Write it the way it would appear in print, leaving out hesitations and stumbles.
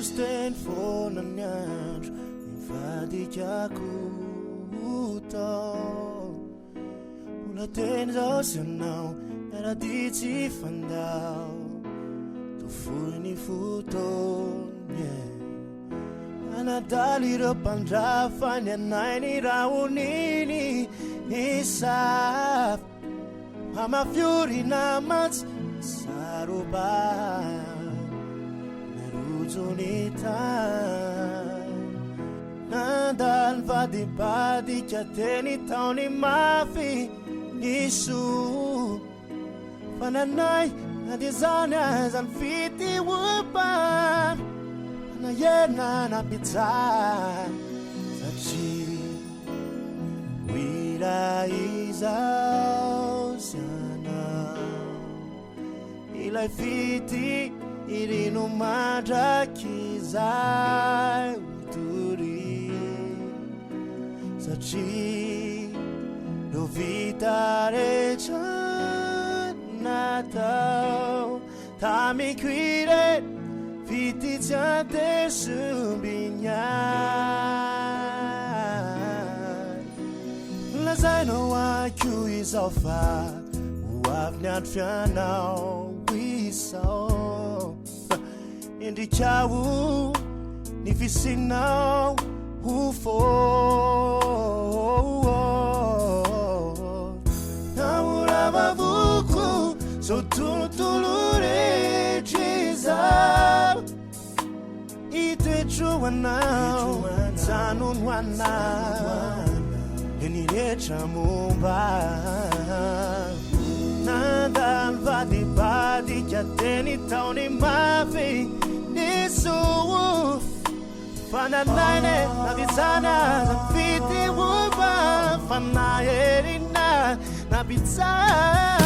stand for nanyanjo mivadikako tao mbola teny zao sy anao iaraha-dy tsy fandao tofoy ny fotoana anadaly ireo mpandrafa ny anay ny rahoniny isafy mamafiorina matsy saroba narojony tany nandalo vadibadika teny taony mafy niso fananay nadizany azany fity opan nayena napijany satria wira izao sianao ilay fity irino mandrakizay otory satria no vita rehetra natao tamikoire fity tsy ante Sombin'ny lazainao aiko izao fa ho avy ny andro fianao isao indrikao ny fisinao ho fô namoravavoko zao tontolo rehetra izao itoetro anao janono anao eny rehetra momba nandalo vadibadika teny taony mafy niso fananaine navizana fity momba fanaherina napitsana